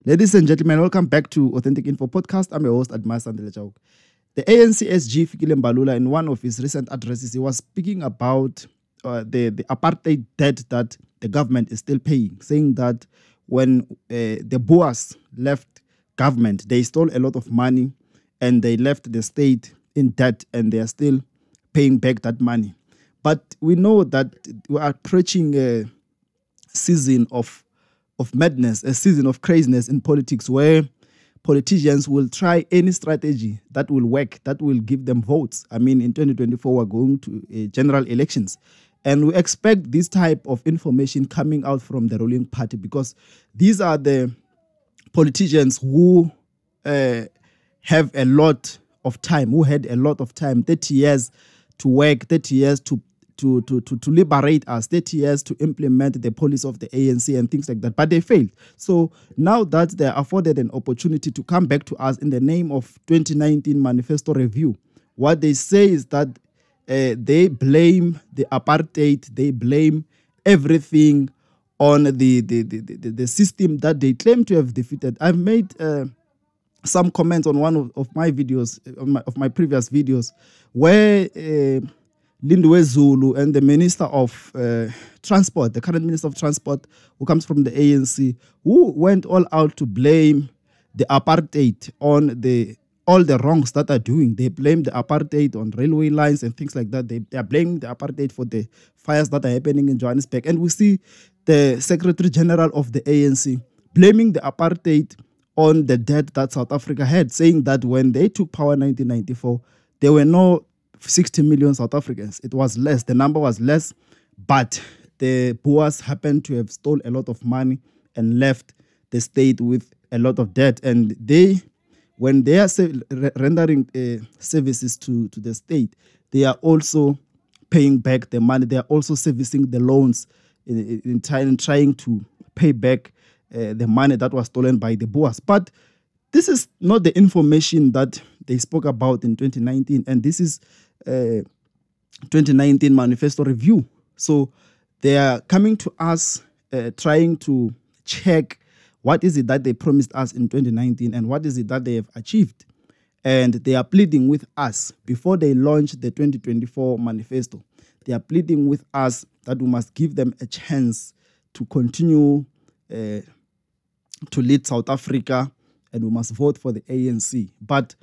Ladies and gentlemen, welcome back to Authentic Info Podcast. I'm your host, Admire Sandile. The ANC SG Fikile Mbalula, in one of his recent addresses, he was speaking about the apartheid debt that the government is still paying, saying that when the Boers left government, they stole a lot of money and they left the state in debt and they are still paying back that money. But we know that we are approaching a season of madness, a season of craziness in politics where politicians will try any strategy that will work, that will give them votes. I mean, in 2024, we're going to general elections. And we expect this type of information coming out from the ruling party because these are the politicians who have a lot of time, who had a lot of time, 30 years to work, 30 years to liberate us, 30 years to implement the policy of the ANC and things like that. But they failed. So now that they are afforded an opportunity to come back to us in the name of 2019 Manifesto Review, what they say is that they blame the apartheid, they blame everything on the system that they claim to have defeated. I've made some comments on one of my videos, of my previous videos, where Lindiwe Zulu and the Minister of Transport, the current Minister of Transport, who comes from the ANC, who went all out to blame the apartheid on all the wrongs that are doing. They blame the apartheid on railway lines and things like that. They are blaming the apartheid for the fires that are happening in Johannesburg. And we see the Secretary General of the ANC blaming the apartheid on the debt that South Africa had, saying that when they took power in 1994, there were no 60 million South Africans. It was less. The number was less, but the Boers happened to have stolen a lot of money and left the state with a lot of debt. And when they are rendering services to the state, they are also paying back the money. They are also servicing the loans in trying to pay back the money that was stolen by the Boers. But this is not the information that they spoke about in 2019, and this is 2019 Manifesto Review. So they are coming to us trying to check what is it that they promised us in 2019 and what is it that they have achieved. And they are pleading with us before they launch the 2024 manifesto. They are pleading with us that we must give them a chance to continue to lead South Africa, and we must vote for the ANC. But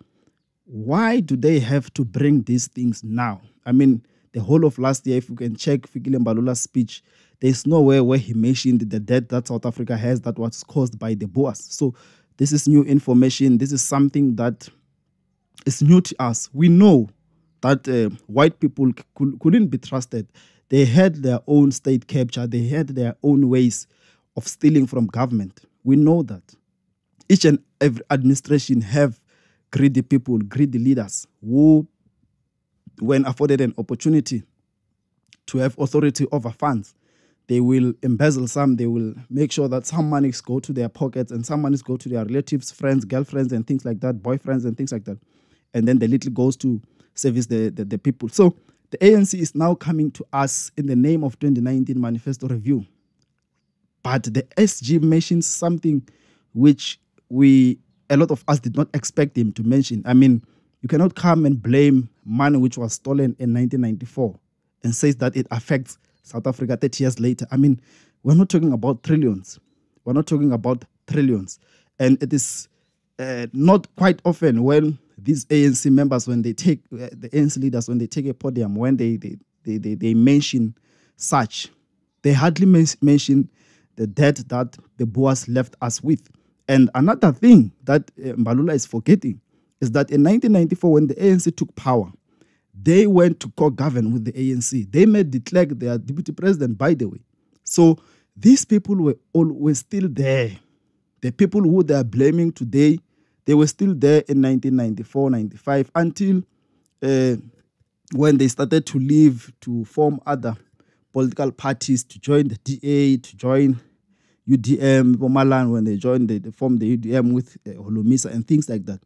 why do they have to bring these things now? I mean, the whole of last year, if you can check Fikile Mbalula's speech, there's nowhere where he mentioned the debt that South Africa has that was caused by the Boers. So this is new information. This is something that is new to us. We know that white people couldn't be trusted. They had their own state capture. They had their own ways of stealing from government. We know that. Each and every administration have greedy people, greedy leaders who, when afforded an opportunity to have authority over funds, they will embezzle some. They will make sure that some monies go to their pockets and some monies go to their relatives, friends, girlfriends, and things like that, boyfriends and things like that. And then the little goes to service the people. So the ANC is now coming to us in the name of 2019 Manifesto Review. But the SG mentions something which a lot of us did not expect him to mention. I mean, you cannot come and blame money which was stolen in 1994 and say that it affects South Africa 30 years later. I mean, we're not talking about trillions. We're not talking about trillions. And it is not quite often when these ANC members, when they take, the ANC leaders, when they take a podium, when they mention such, they hardly mention the debt that the Boers left us with. And another thing that Mbalula is forgetting is that in 1994, when the ANC took power, they went to co-govern with the ANC. They made de Klerk their deputy president, by the way. So these people were still there. The people who they are blaming today, they were still there in 1994, 95, until when they started to leave to form other political parties, to join the DA, to join UDM, Bomalan, when they joined, they formed the UDM with Holomisa and things like that.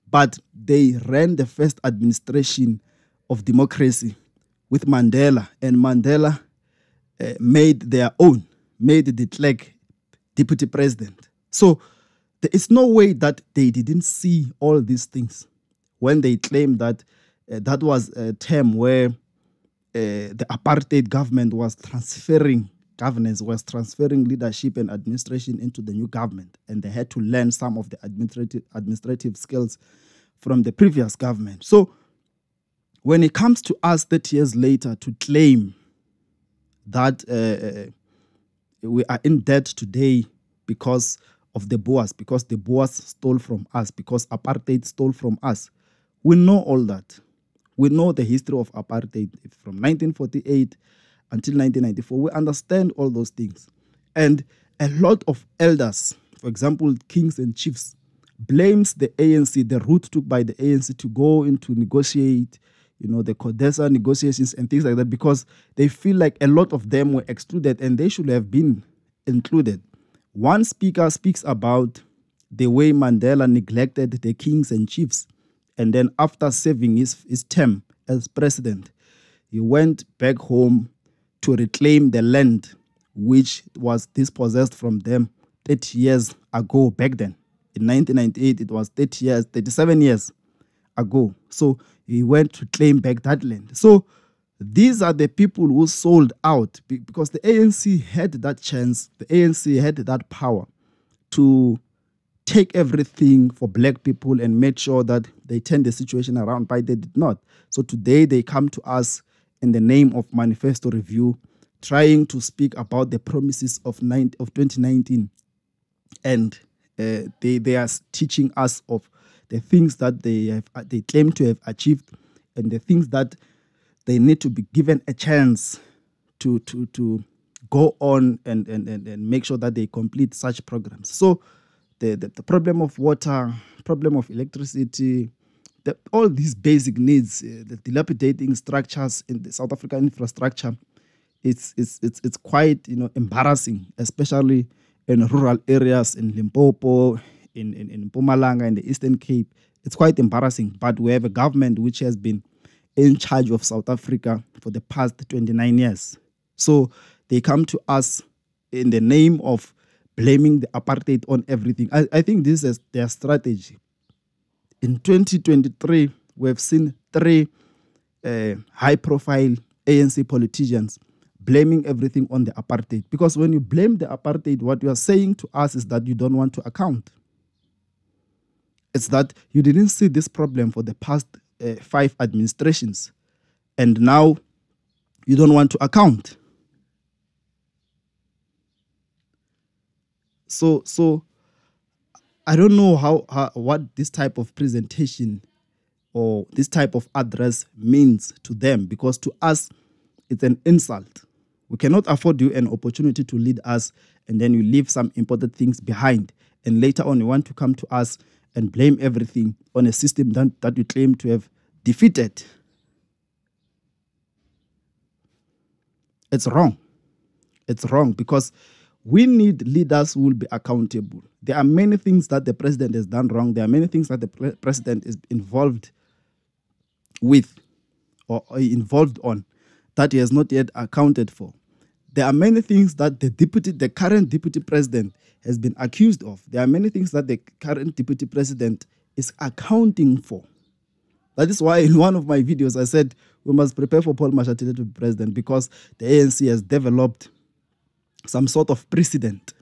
But they ran the first administration of democracy with Mandela, and Mandela made their own, made de Klerk deputy president. So There is no way that they didn't see all these things when they claim that that was a term where the apartheid government was transferring governance, was transferring leadership and administration into the new government, and they had to learn some of the administrative skills from the previous government. So when it comes to us 30 years later to claim that we are in debt today because of the Boers, because the Boers stole from us, because apartheid stole from us, we know all that. We know the history of apartheid from 1948 until 1994. We understand all those things. And a lot of elders, for example, kings and chiefs, blames the ANC, the route took by the ANC to go into negotiate, the CODESA negotiations and things like that, because they feel like a lot of them were excluded and they should have been included. One speaker speaks about the way Mandela neglected the kings and chiefs. And then after serving his term as president, he went back home to reclaim the land which was dispossessed from them 30 years ago back then. In 1998, it was 37 years ago. So he went to claim back that land. So these are the people who sold out because the ANC had that chance, the ANC had that power to take everything for black people and make sure that they turn the situation around, but they did not. So today they come to us in the name of Manifesto Review, trying to speak about the promises of 2019. And they are teaching us of the things that they claim to have achieved and the things that they need to be given a chance to go on and make sure that they complete such programs. So the problem of water, problem of electricity, all these basic needs, the dilapidating structures in the South African infrastructure, it's quite embarrassing, especially in rural areas in Limpopo, in Mpumalanga, in the Eastern Cape. It's quite embarrassing, but we have a government which has been in charge of South Africa for the past 29 years. So they come to us in the name of blaming the apartheid on everything. I think this is their strategy. In 2023, we have seen 3 high-profile ANC politicians blaming everything on the apartheid. Because when you blame the apartheid, what you are saying to us is that you don't want to account. It's that you didn't see this problem for the past 5 administrations, and now you don't want to account. So I don't know what this type of presentation or this type of address means to them, because to us it's an insult. We cannot afford you an opportunity to lead us and then you leave some important things behind, and later on you want to come to us and blame everything on a system that you claim to have defeated. It's wrong. It's wrong because we need leaders who will be accountable. There are many things that the president has done wrong. There are many things that the president is involved with or involved on that he has not yet accounted for. There are many things that the current deputy president has been accused of. There are many things that the current deputy president is accounting for. That is why in one of my videos I said we must prepare for Paul Mashatile to be president, because the ANC has developed some sort of precedent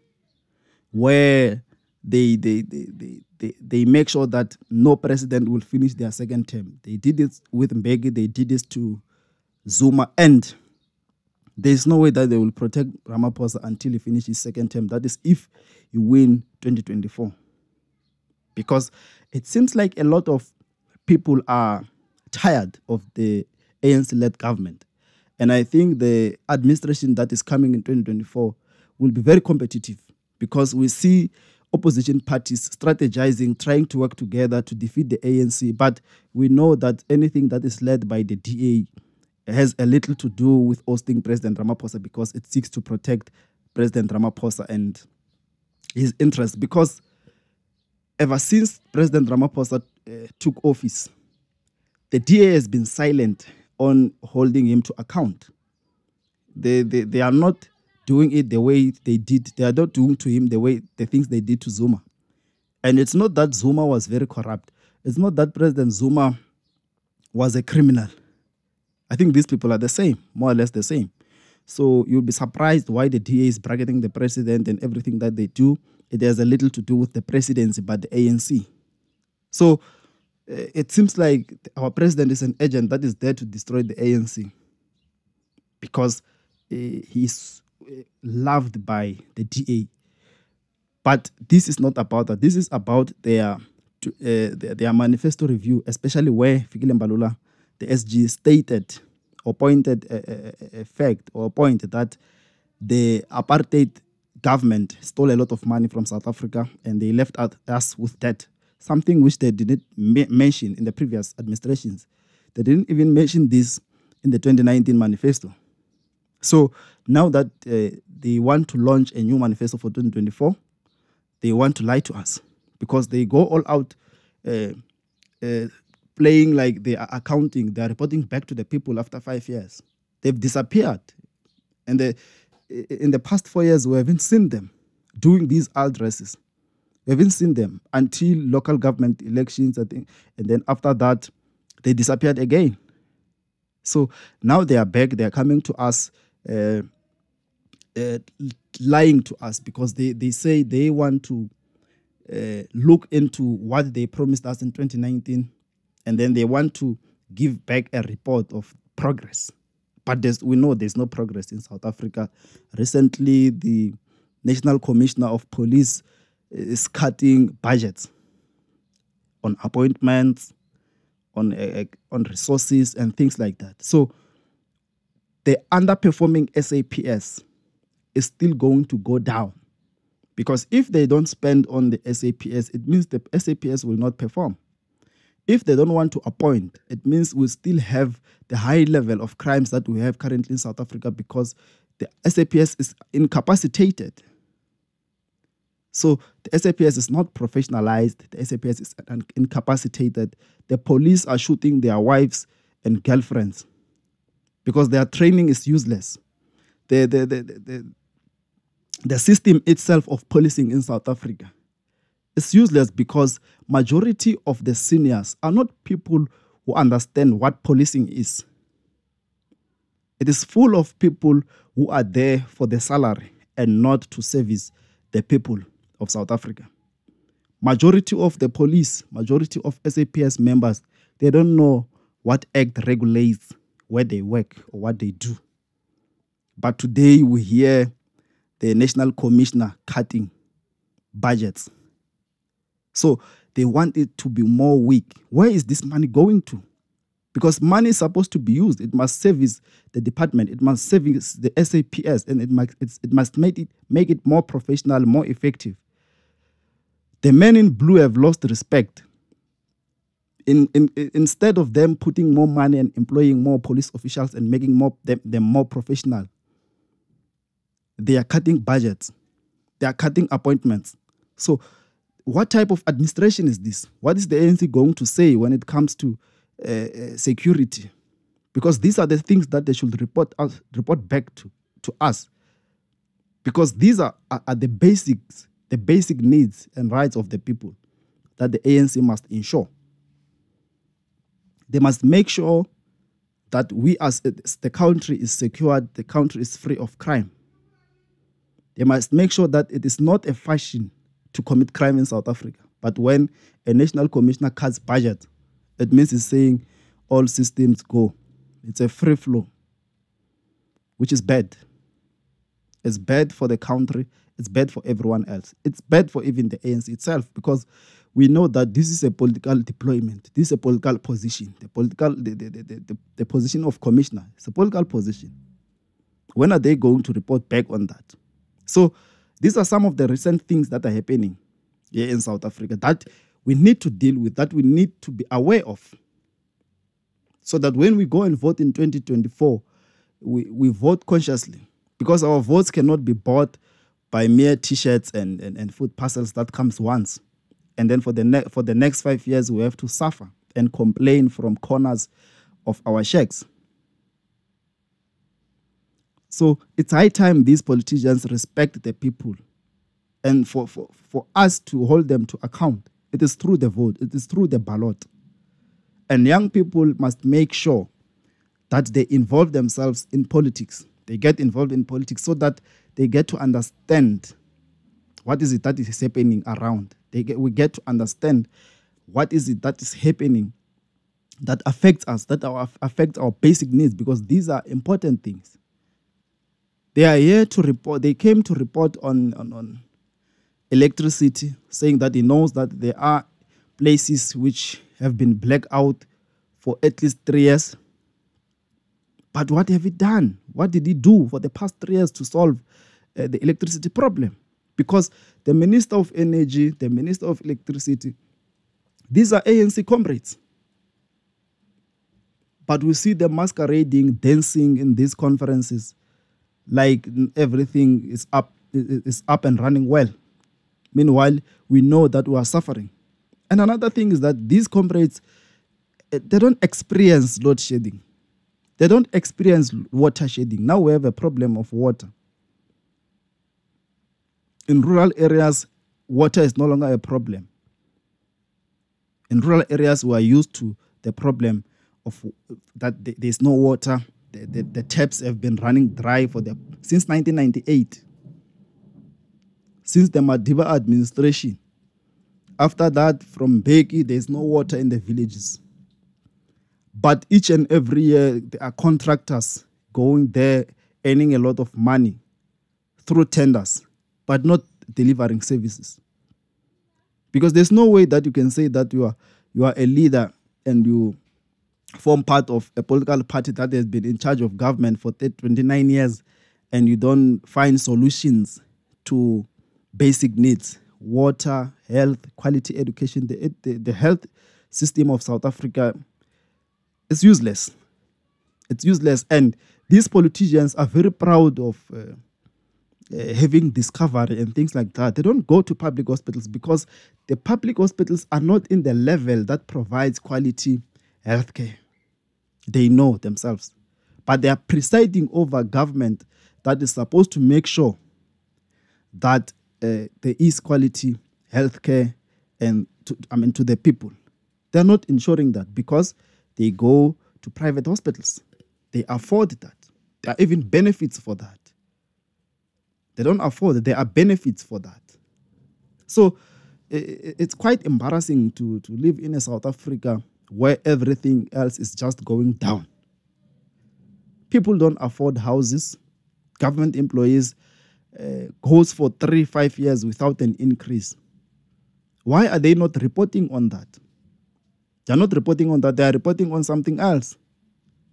where they make sure that no president will finish their second term. They did it with Mbeki, they did this to Zuma, and there's no way that they will protect Ramaphosa until he finishes his second term. That is if you win 2024. Because it seems like a lot of people are tired of the ANC-led government. And I think the administration that is coming in 2024 will be very competitive, because we see opposition parties strategizing, trying to work together to defeat the ANC. But we know that anything that is led by the DA has a little to do with ousting President Ramaphosa, because it seeks to protect President Ramaphosa and his interests. Because ever since President Ramaphosa took office, the DA has been silent on holding him to account. They are not doing it the way they did. They are not doing to him the things they did to Zuma. And it's not that Zuma was very corrupt. It's not that President Zuma was a criminal. I think these people are the same, more or less the same. So you'll be surprised why the DA is bracketing the president and everything that they do. It has a little to do with the presidency, but the ANC. So it seems like our president is an agent that is there to destroy the ANC because he's loved by the DA. But this is not about that. This is about their manifesto review, especially where Fikile Mbalula, the SG, stated or pointed a fact or a point that the apartheid government stole a lot of money from South Africa and they left us with debt, something which they didn't mention in the previous administrations. They didn't even mention this in the 2019 manifesto. So now that they want to launch a new manifesto for 2024, they want to lie to us because they go all out playing like they are accounting, they are reporting back to the people after 5 years. They've disappeared. And in the past 4 years, we haven't seen them doing these addresses. We haven't seen them until local government elections, I think. And then after that, they disappeared again. So now they are back. They are coming to us, lying to us because they say they want to look into what they promised us in 2019, and then they want to give back a report of progress. But we know there's no progress in South Africa. Recently, the National Commissioner of Police is cutting budgets on appointments, on resources and things like that. So the underperforming SAPS is still going to go down because if they don't spend on the SAPS, it means the SAPS will not perform. If they don't want to appoint, it means we still have the high level of crimes that we have currently in South Africa because the SAPS is incapacitated. So the SAPS is not professionalized. The SAPS is incapacitated. The police are shooting their wives and girlfriends because their training is useless. The system itself of policing in South Africa is useless because majority of the seniors are not people who understand what policing is. It is full of people who are there for the salary and not to service the people of South Africa. Majority of the police, majority of SAPS members, they don't know what act regulates where they work or what they do. But today we hear the National Commissioner cutting budgets. So they want it to be more weak. Where is this money going to? Because money is supposed to be used. It must service the department. It must service the SAPS, and it must make it more professional, more effective. The men in blue have lost respect. Instead of them putting more money and employing more police officials and making them more professional, they are cutting budgets. They are cutting appointments. So what type of administration is this? What is the ANC going to say when it comes to security? Because these are the things that they should report back to us. Because these are the basics, the basic needs and rights of the people that the ANC must ensure. They must make sure that we as the country is secured, the country is free of crime. They must make sure that it is not a fashion to commit crime in South Africa. But when a national commissioner cuts budget, it means he's saying all systems go. It's a free flow, which is bad. It's bad for the country. It's bad for everyone else. It's bad for even the ANC itself because we know that this is a political deployment. This is a political position. The position of commissioner is a political position. When are they going to report back on that? So these are some of the recent things that are happening here in South Africa that we need to deal with, that we need to be aware of. So that when we go and vote in 2024, we vote consciously. Because our votes cannot be bought by mere T-shirts and food parcels that comes once. And then for the next 5 years, we have to suffer and complain from corners of our shacks. So it's high time these politicians respect the people And for us to hold them to account, it is through the vote, it is through the ballot. And young people must make sure that they involve themselves in politics. They get involved in politics so that they get to understand what is it that is happening around. We get to understand what is it that is happening that affects us, affects our basic needs, because these are important things. They are here to report. They came to report on electricity, saying that he knows that there are places which have been blacked out for at least 3 years. But what have he done? What did he do for the past 3 years to solve the electricity problem? Because the Minister of Energy, the Minister of Electricity, these are ANC comrades. But we see them masquerading, dancing in these conferences like everything is up and running well. Meanwhile, we know that we are suffering. And another thing is that these comrades, they don't experience load shedding. They don't experience water shedding. Now we have a problem of water. In rural areas, water is no longer a problem. In rural areas, we are used to the problem of that there's no water. The taps have been running dry since 1998. Since the Madiba administration. After that, from Beki, there's no water in the villages. But each and every year, there are contractors going there, earning a lot of money through tenders, but not delivering services. Because there's no way that you can say that you are a leader and you form part of a political party that has been in charge of government for 29 years and you don't find solutions to basic needs, water, health, quality education. The health system of South Africa is useless. It's useless. And these politicians are very proud of having discovery and things like that. They don't go to public hospitals because the public hospitals are not in the level that provides quality healthcare. They know themselves. But they are presiding over government that is supposed to make sure that there is quality healthcare and to the people. They're not ensuring that because they go to private hospitals. They afford that. There are even benefits for that. They don't afford it. There are benefits for that. So it's quite embarrassing to live in a South Africa where everything else is just going down. People don't afford houses. Government employees goes for 3-5 years without an increase. Why are they not reporting on that? They're not reporting on that. They are reporting on something else.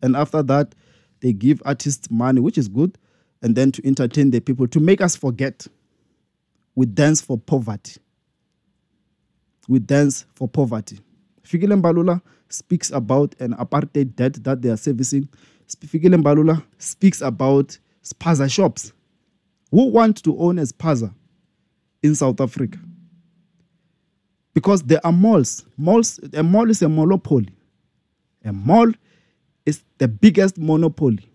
And after that, they give artists money, which is good, and then to entertain the people, to make us forget. We dance for poverty. We dance for poverty. Fikile Mbalula speaks about an apartheid debt that they are servicing. Fikile Mbalula speaks about spaza shops. Who want to own a spaza in South Africa? Because there are malls. A mall is a monopoly. A mall is the biggest monopoly.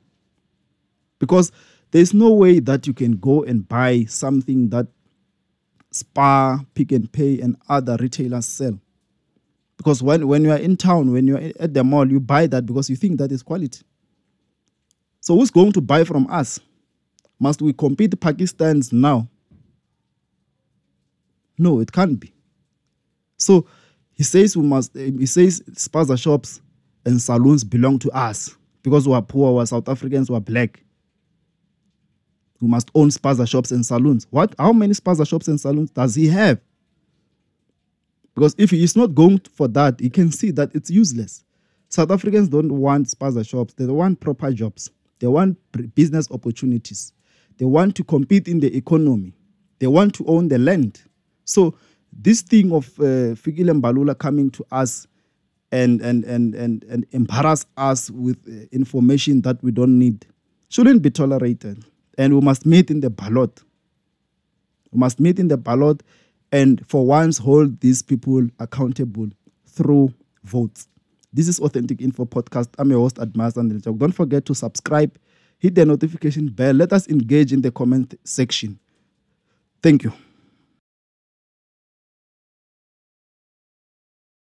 Because there's no way that you can go and buy something that Spar, Pick n Pay, and other retailers sell. Because when you are in town, when you are at the mall, you buy that because you think that is quality. So who's going to buy from us? Must we compete Pakistans now? No, it can't be. So he says spaza shops and saloons belong to us because we are poor, we are South Africans, we are black. We must own spaza shops and saloons. What? How many spaza shops and saloons does he have? Because if he is not going for that, he can see that it's useless. South Africans don't want spaza shops. They want proper jobs. They want business opportunities. They want to compete in the economy. They want to own the land. So this thing of Fikile Mbalula coming to us and embarrass us with information that we don't need shouldn't be tolerated. And we must meet in the ballot. We must meet in the ballot and for once hold these people accountable through votes. This is Authentic Info Podcast. I'm your host, Admas Andeljak. Don't forget to subscribe, hit the notification bell. Let us engage in the comment section. Thank you.